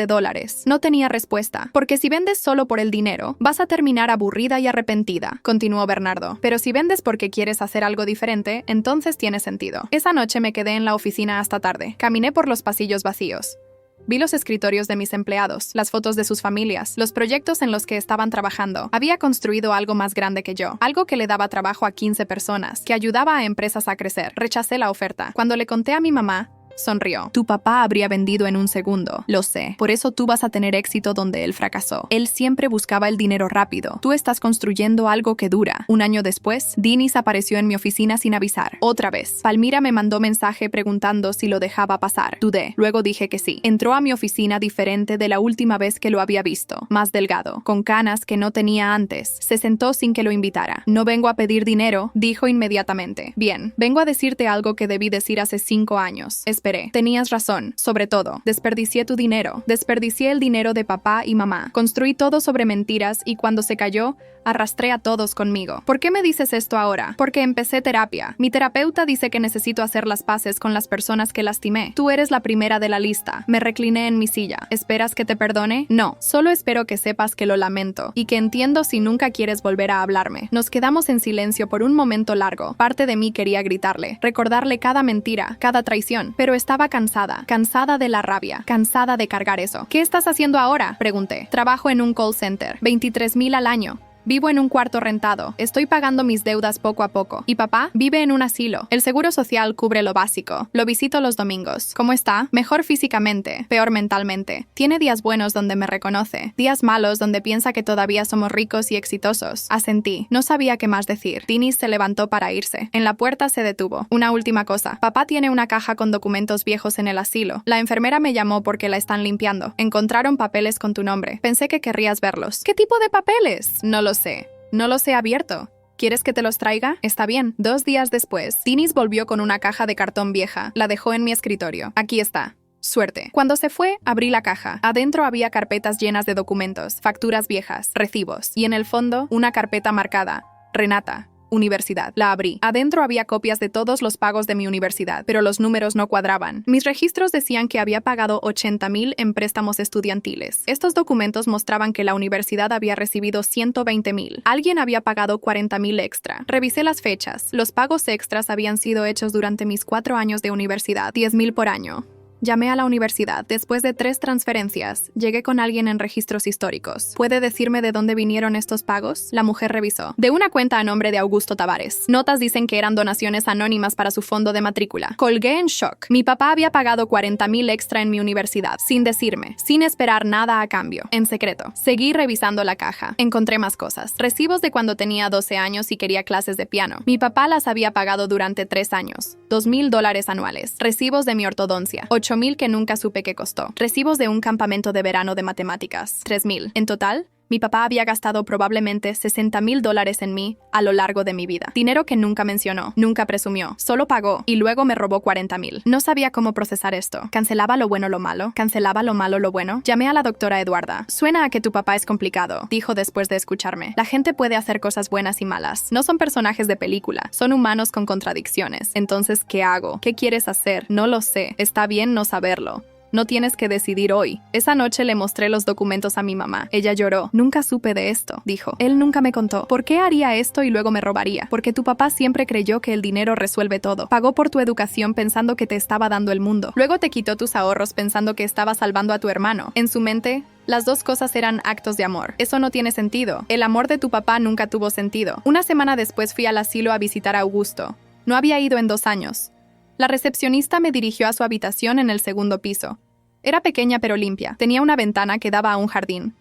No tenía respuesta, porque si vendes solo por el dinero, vas a terminar aburrida y arrepentida, continuó Bernardo. Pero si vendes porque quieres hacer algo diferente, entonces tiene sentido. Esa noche me quedé en la oficina hasta tarde. Caminé por los pasillos vacíos. Vi los escritorios de mis empleados, las fotos de sus familias, los proyectos en los que estaban trabajando. Había construido algo más grande que yo, algo que le daba trabajo a 15 personas, que ayudaba a empresas a crecer. Rechacé la oferta. Cuando le conté a mi mamá, sonrió. Tu papá habría vendido en un segundo. Lo sé. Por eso tú vas a tener éxito donde él fracasó. Él siempre buscaba el dinero rápido. Tú estás construyendo algo que dura. 1 año después, Dinis apareció en mi oficina sin avisar. Otra vez. Palmira me mandó mensaje preguntando si lo dejaba pasar. Dudé. Luego dije que sí. Entró a mi oficina diferente de la última vez que lo había visto. Más delgado, con canas que no tenía antes. Se sentó sin que lo invitara. No vengo a pedir dinero, dijo inmediatamente. Bien, vengo a decirte algo que debí decir hace 5 años. Esperé. Tenías razón. Sobre todo, desperdicié tu dinero. Desperdicié el dinero de papá y mamá. Construí todo sobre mentiras y cuando se cayó, arrastré a todos conmigo. ¿Por qué me dices esto ahora? Porque empecé terapia. Mi terapeuta dice que necesito hacer las paces con las personas que lastimé. Tú eres la primera de la lista. Me recliné en mi silla. ¿Esperas que te perdone? No. Solo espero que sepas que lo lamento y que entiendo si nunca quieres volver a hablarme. Nos quedamos en silencio por un momento largo. Parte de mí quería gritarle, recordarle cada mentira, cada traición, pero pero estaba cansada, cansada de la rabia, cansada de cargar eso. ¿Qué estás haciendo ahora?, pregunté. Trabajo en un call center, 23,000 al año. Vivo en un cuarto rentado. Estoy pagando mis deudas poco a poco. ¿Y papá? Vive en un asilo. El seguro social cubre lo básico. Lo visito los domingos. ¿Cómo está? Mejor físicamente, peor mentalmente. Tiene días buenos donde me reconoce. Días malos donde piensa que todavía somos ricos y exitosos. Asentí. No sabía qué más decir. Denise se levantó para irse. En la puerta se detuvo. Una última cosa. Papá tiene una caja con documentos viejos en el asilo. La enfermera me llamó porque la están limpiando. Encontraron papeles con tu nombre. Pensé que querrías verlos. ¿Qué tipo de papeles? No lo sé. No los he abierto. ¿Quieres que te los traiga? Está bien. 2 días después, Denise volvió con una caja de cartón vieja. La dejó en mi escritorio. Aquí está. Suerte. Cuando se fue, abrí la caja. Adentro había carpetas llenas de documentos, facturas viejas, recibos. Y en el fondo, una carpeta marcada. Renata. Universidad. La abrí. Adentro había copias de todos los pagos de mi universidad, pero los números no cuadraban. Mis registros decían que había pagado 80,000 en préstamos estudiantiles. Estos documentos mostraban que la universidad había recibido 120,000. Alguien había pagado 40,000 extra. Revisé las fechas. Los pagos extras habían sido hechos durante mis 4 años de universidad, 10,000 por año. Llamé a la universidad. Después de 3 transferencias, llegué con alguien en registros históricos. ¿Puede decirme de dónde vinieron estos pagos? La mujer revisó. De una cuenta a nombre de Augusto Tavares. Notas dicen que eran donaciones anónimas para su fondo de matrícula. Colgué en shock. Mi papá había pagado 40,000 extra en mi universidad, sin decirme, sin esperar nada a cambio, en secreto. Seguí revisando la caja. Encontré más cosas. Recibos de cuando tenía 12 años y quería clases de piano. Mi papá las había pagado durante 3 años. $2,000 anuales. Recibos de mi ortodoncia. 8,000 que nunca supe qué costó. Recibos de un campamento de verano de matemáticas. 3,000. En total, mi papá había gastado probablemente $60,000 en mí a lo largo de mi vida. Dinero que nunca mencionó, nunca presumió, solo pagó y luego me robó 40,000. No sabía cómo procesar esto. ¿Cancelaba lo bueno lo malo? ¿Cancelaba lo malo lo bueno? Llamé a la doctora Eduarda. Suena a que tu papá es complicado, dijo después de escucharme. La gente puede hacer cosas buenas y malas. No son personajes de película, son humanos con contradicciones. Entonces, ¿qué hago? ¿Qué quieres hacer? No lo sé. Está bien no saberlo. No tienes que decidir hoy. Esa noche le mostré los documentos a mi mamá. Ella lloró. Nunca supe de esto, dijo. Él nunca me contó. ¿Por qué haría esto y luego me robaría? Porque tu papá siempre creyó que el dinero resuelve todo. Pagó por tu educación pensando que te estaba dando el mundo. Luego te quitó tus ahorros pensando que estaba salvando a tu hermano. En su mente, las dos cosas eran actos de amor. Eso no tiene sentido. El amor de tu papá nunca tuvo sentido. Una semana después fui al asilo a visitar a Augusto. No había ido en 2 años. La recepcionista me dirigió a su habitación en el 2º piso. Era pequeña pero limpia. Tenía una ventana que daba a un jardín.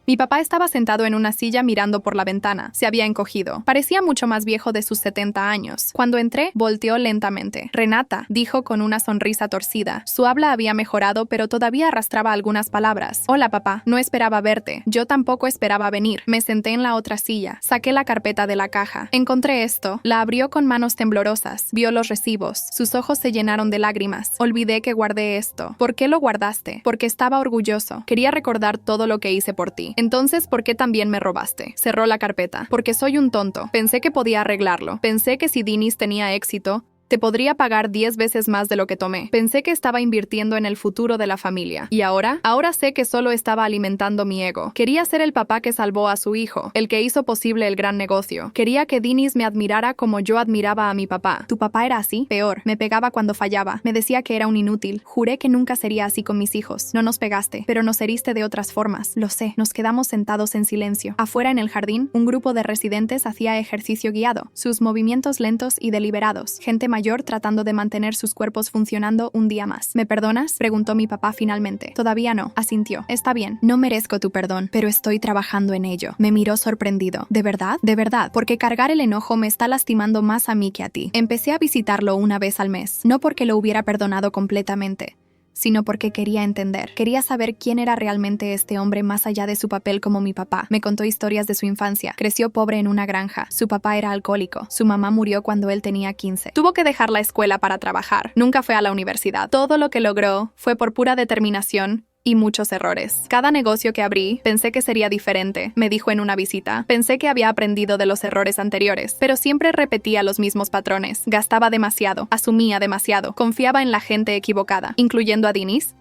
Mi papá estaba sentado en una silla mirando por la ventana. Se había encogido. Parecía mucho más viejo de sus 70 años. Cuando entré, volteó lentamente. Renata, dijo con una sonrisa torcida. Su habla había mejorado, pero todavía arrastraba algunas palabras. Hola, papá. No esperaba verte. Yo tampoco esperaba venir. Me senté en la otra silla. Saqué la carpeta de la caja. Encontré esto. La abrió con manos temblorosas. Vio los recibos. Sus ojos se llenaron de lágrimas. Olvidé que guardé esto. ¿Por qué lo guardaste? Porque estaba orgulloso. Quería recordar todo lo que hice por ti. Entonces, ¿por qué también me robaste? Cerró la carpeta. Porque soy un tonto. Pensé que podía arreglarlo. Pensé que si Denise tenía éxito, te podría pagar 10 veces más de lo que tomé. Pensé que estaba invirtiendo en el futuro de la familia. ¿Y ahora? Ahora sé que solo estaba alimentando mi ego. Quería ser el papá que salvó a su hijo, el que hizo posible el gran negocio. Quería que Denise me admirara como yo admiraba a mi papá. ¿Tu papá era así? Peor. Me pegaba cuando fallaba. Me decía que era un inútil. Juré que nunca sería así con mis hijos. No nos pegaste, pero nos heriste de otras formas. Lo sé. Nos quedamos sentados en silencio. Afuera en el jardín, un grupo de residentes hacía ejercicio guiado. Sus movimientos lentos y deliberados. Gente mayor tratando de mantener sus cuerpos funcionando un día más. ¿Me perdonas?, preguntó mi papá finalmente. Todavía no, asintió. Está bien, no merezco tu perdón, pero estoy trabajando en ello. Me miró sorprendido. ¿De verdad? De verdad, porque cargar el enojo me está lastimando más a mí que a ti. Empecé a visitarlo una vez al mes, no porque lo hubiera perdonado completamente, sino porque quería entender. Quería saber quién era realmente este hombre más allá de su papel como mi papá. Me contó historias de su infancia. Creció pobre en una granja. Su papá era alcohólico. Su mamá murió cuando él tenía 15. Tuvo que dejar la escuela para trabajar. Nunca fue a la universidad. Todo lo que logró fue por pura determinación y muchos errores. Cada negocio que abrí, pensé que sería diferente, me dijo en una visita. Pensé que había aprendido de los errores anteriores, pero siempre repetía los mismos patrones. Gastaba demasiado, asumía demasiado, confiaba en la gente equivocada, incluyendo a Denise.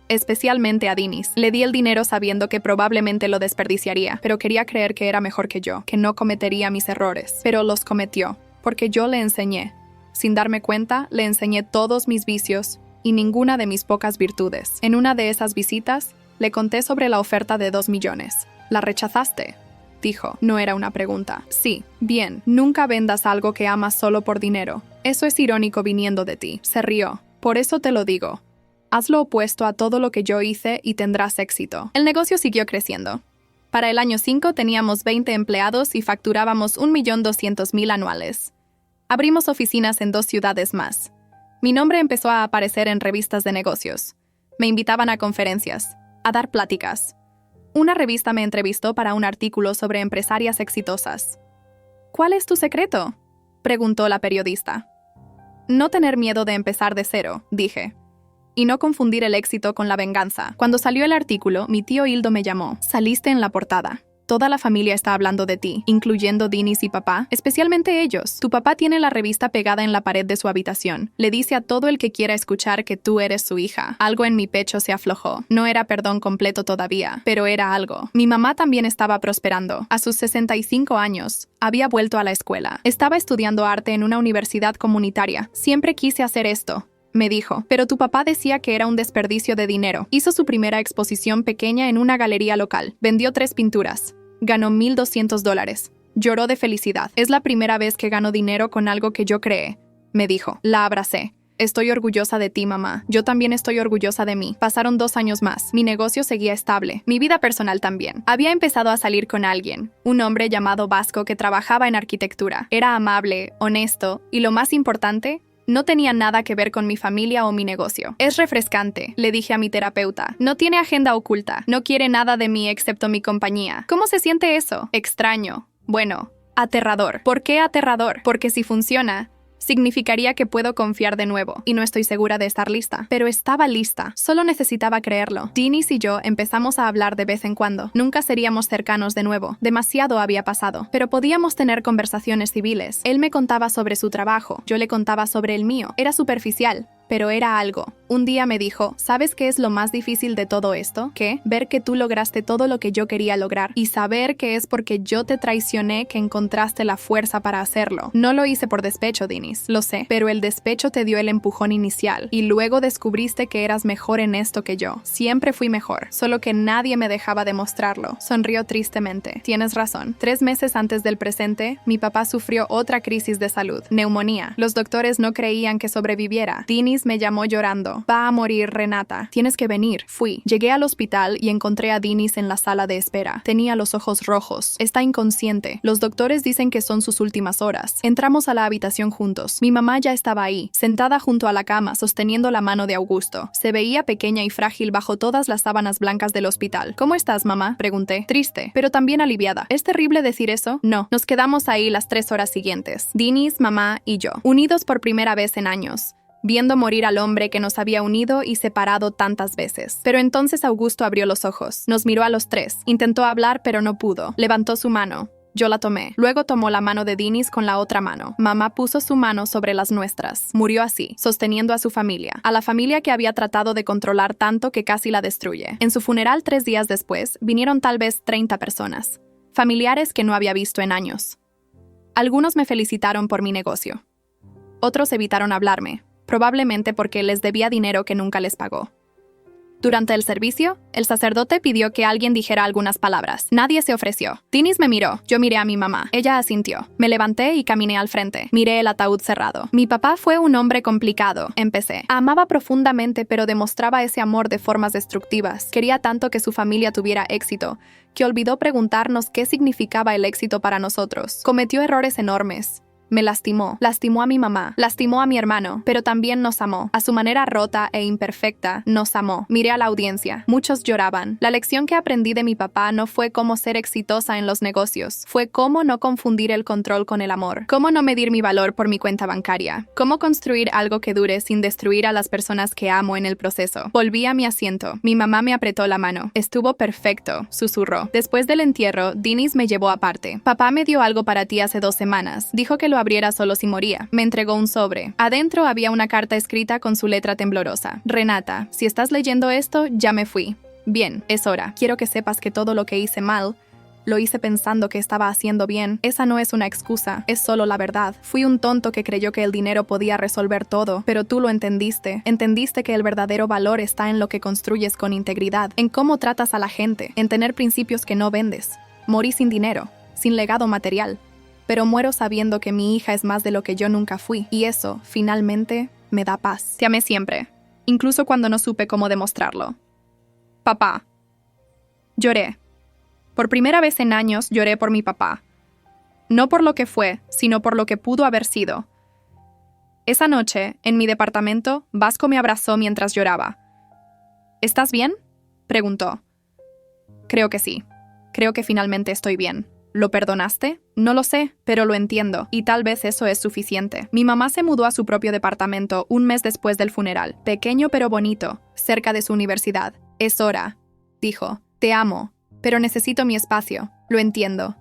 Especialmente a Denise. Le di el dinero sabiendo que probablemente lo desperdiciaría, pero quería creer que era mejor que yo, que no cometería mis errores. Pero los cometió, porque yo le enseñé. Sin darme cuenta, le enseñé todos mis vicios y ninguna de mis pocas virtudes. En una de esas visitas, le conté sobre la oferta de 2 millones. ¿La rechazaste?, dijo. No era una pregunta. Sí, bien. Nunca vendas algo que amas solo por dinero. Eso es irónico viniendo de ti. Se rió. Por eso te lo digo. Haz lo opuesto a todo lo que yo hice y tendrás éxito. El negocio siguió creciendo. Para el año 5 teníamos 20 empleados y facturábamos 1.200.000 anuales. Abrimos oficinas en 2 ciudades más. Mi nombre empezó a aparecer en revistas de negocios. Me invitaban a conferencias, a dar pláticas. Una revista me entrevistó para un artículo sobre empresarias exitosas. ¿Cuál es tu secreto?, preguntó la periodista. No tener miedo de empezar de cero, dije. Y no confundir el éxito con la venganza. Cuando salió el artículo, mi tío Hildo me llamó. Saliste en la portada. Toda la familia está hablando de ti, incluyendo Dinis y papá, especialmente ellos. Tu papá tiene la revista pegada en la pared de su habitación. Le dice a todo el que quiera escuchar que tú eres su hija. Algo en mi pecho se aflojó. No era perdón completo todavía, pero era algo. Mi mamá también estaba prosperando. A sus 65 años, había vuelto a la escuela. Estaba estudiando arte en una universidad comunitaria. Siempre quise hacer esto, me dijo, pero tu papá decía que era un desperdicio de dinero. Hizo su primera exposición pequeña en una galería local. Vendió 3 pinturas. Ganó $1,200. Lloró de felicidad. Es la primera vez que gano dinero con algo que yo creé, me dijo. La abracé. Estoy orgullosa de ti, mamá. Yo también estoy orgullosa de mí. Pasaron 2 años más. Mi negocio seguía estable. Mi vida personal también. Había empezado a salir con alguien, un hombre llamado Vasco que trabajaba en arquitectura. Era amable, honesto y, lo más importante, no tenía nada que ver con mi familia o mi negocio. Es refrescante, le dije a mi terapeuta. No tiene agenda oculta. No quiere nada de mí excepto mi compañía. ¿Cómo se siente eso? Extraño. Bueno, aterrador. ¿Por qué aterrador? Porque si funciona, significaría que puedo confiar de nuevo, y no estoy segura de estar lista. Pero estaba lista, solo necesitaba creerlo. Dinis y yo empezamos a hablar de vez en cuando. Nunca seríamos cercanos de nuevo, demasiado había pasado, pero podíamos tener conversaciones civiles. Él me contaba sobre su trabajo, yo le contaba sobre el mío. Era superficial, pero era algo. Un día me dijo, ¿sabes qué es lo más difícil de todo esto? ¿Qué? Ver que tú lograste todo lo que yo quería lograr y saber que es porque yo te traicioné que encontraste la fuerza para hacerlo. No lo hice por despecho, Dinis, lo sé, pero el despecho te dio el empujón inicial y luego descubriste que eras mejor en esto que yo. Siempre fui mejor, solo que nadie me dejaba demostrarlo. Sonrió tristemente. Tienes razón. 3 meses antes del presente, mi papá sufrió otra crisis de salud, neumonía. Los doctores no creían que sobreviviera. Dinis me llamó llorando. Va a morir, Renata. Tienes que venir. Fui. Llegué al hospital y encontré a Dinis en la sala de espera. Tenía los ojos rojos. Está inconsciente. Los doctores dicen que son sus últimas horas. Entramos a la habitación juntos. Mi mamá ya estaba ahí, sentada junto a la cama, sosteniendo la mano de Augusto. Se veía pequeña y frágil bajo todas las sábanas blancas del hospital. ¿Cómo estás, mamá?, pregunté. Triste, pero también aliviada. ¿Es terrible decir eso? No. Nos quedamos ahí las 3 horas siguientes. Dinis, mamá y yo. Unidos por primera vez en años, viendo morir al hombre que nos había unido y separado tantas veces. Pero entonces Augusto abrió los ojos. Nos miró a los 3. Intentó hablar, pero no pudo. Levantó su mano. Yo la tomé. Luego tomó la mano de Dinis con la otra mano. Mamá puso su mano sobre las nuestras. Murió así, sosteniendo a su familia. A la familia que había tratado de controlar tanto que casi la destruye. En su funeral 3 días después, vinieron tal vez 30 personas. Familiares que no había visto en años. Algunos me felicitaron por mi negocio. Otros evitaron hablarme, probablemente porque les debía dinero que nunca les pagó. Durante el servicio, el sacerdote pidió que alguien dijera algunas palabras. Nadie se ofreció. Dinis me miró. Yo miré a mi mamá. Ella asintió. Me levanté y caminé al frente. Miré el ataúd cerrado. Mi papá fue un hombre complicado, empecé. Amaba profundamente, pero demostraba ese amor de formas destructivas. Quería tanto que su familia tuviera éxito, que olvidó preguntarnos qué significaba el éxito para nosotros. Cometió errores enormes. Me lastimó a mi mamá, lastimó a mi hermano, pero también nos amó. A su manera rota e imperfecta, nos amó. Miré a la audiencia. Muchos lloraban. La lección que aprendí de mi papá no fue cómo ser exitosa en los negocios. Fue cómo no confundir el control con el amor. Cómo no medir mi valor por mi cuenta bancaria. Cómo construir algo que dure sin destruir a las personas que amo en el proceso. Volví a mi asiento. Mi mamá me apretó la mano. Estuvo perfecto, susurró. Después del entierro, Dinis me llevó aparte. Papá me dio algo para ti hace 2 semanas. Dijo que lo abriera solo si moría. Me entregó un sobre. Adentro había una carta escrita con su letra temblorosa. Renata, si estás leyendo esto, ya me fui. Bien, es hora. Quiero que sepas que todo lo que hice mal Lo hice pensando que estaba haciendo bien. Esa no es una excusa, es solo la verdad. Fui un tonto que creyó que el dinero podía resolver todo, pero tú lo entendiste. Entendiste que el verdadero valor está en lo que construyes con integridad, en cómo tratas a la gente, en tener principios que no vendes. Morí sin dinero, sin legado material, pero muero sabiendo que mi hija es más de lo que yo nunca fui, y eso, finalmente, me da paz. Te amé siempre, incluso cuando no supe cómo demostrarlo. Papá. Lloré. Por primera vez en años lloré por mi papá. No por lo que fue, sino por lo que pudo haber sido. Esa noche, en mi departamento, Vasco me abrazó mientras lloraba. ¿Estás bien?, preguntó. Creo que sí. Creo que finalmente estoy bien. ¿Lo perdonaste? No lo sé, pero lo entiendo, y tal vez eso es suficiente. Mi mamá se mudó a su propio departamento un mes después del funeral, pequeño pero bonito, cerca de su universidad. Es hora, dijo. Te amo, pero necesito mi espacio. Lo entiendo.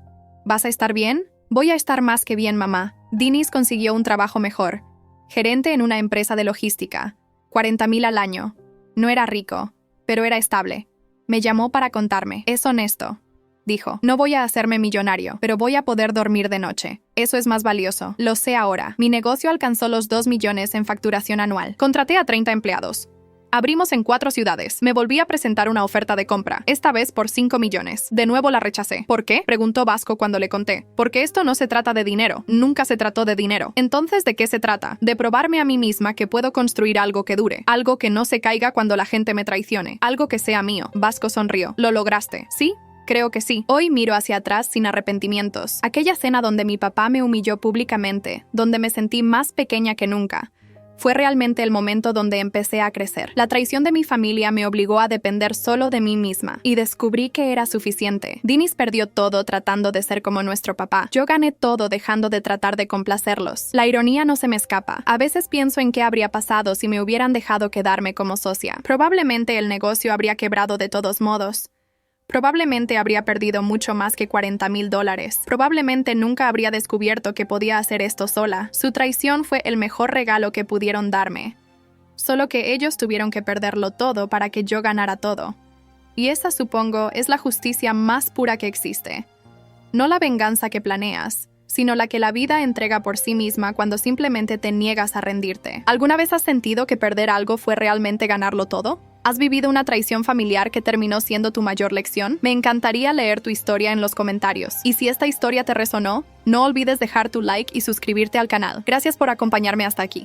¿Vas a estar bien? Voy a estar más que bien, mamá. Dinis consiguió un trabajo mejor. Gerente en una empresa de logística. 40,000 al año. No era rico, pero era estable. Me llamó para contarme. Es honesto, dijo. No voy a hacerme millonario, pero voy a poder dormir de noche. Eso es más valioso. Lo sé ahora. Mi negocio alcanzó los 2 millones en facturación anual. Contraté a 30 empleados. Abrimos en 4 ciudades. Me volví a presentar una oferta de compra, esta vez por 5 millones. De nuevo la rechacé. ¿Por qué?, preguntó Vasco cuando le conté. Porque esto no se trata de dinero. Nunca se trató de dinero. Entonces, ¿de qué se trata? De probarme a mí misma que puedo construir algo que dure. Algo que no se caiga cuando la gente me traicione. Algo que sea mío. Vasco sonrió. ¿Lo lograste? ¿Sí? Creo que sí. Hoy miro hacia atrás sin arrepentimientos. Aquella cena donde mi papá me humilló públicamente, donde me sentí más pequeña que nunca. Fue realmente el momento donde empecé a crecer. La traición de mi familia me obligó a depender solo de mí misma, y descubrí que era suficiente. Dinis perdió todo tratando de ser como nuestro papá. Yo gané todo dejando de tratar de complacerlos. La ironía no se me escapa. A veces pienso en qué habría pasado si me hubieran dejado quedarme como socia. Probablemente el negocio habría quebrado de todos modos. Probablemente habría perdido mucho más que $40,000. Probablemente nunca habría descubierto que podía hacer esto sola. Su traición fue el mejor regalo que pudieron darme. Solo que ellos tuvieron que perderlo todo para que yo ganara todo. Y esa, supongo, es la justicia más pura que existe. No la venganza que planeas, sino la que la vida entrega por sí misma cuando simplemente te niegas a rendirte. ¿Alguna vez has sentido que perder algo fue realmente ganarlo todo? ¿Has vivido una traición familiar que terminó siendo tu mayor lección? Me encantaría leer tu historia en los comentarios. Y si esta historia te resonó, no olvides dejar tu like y suscribirte al canal. Gracias por acompañarme hasta aquí.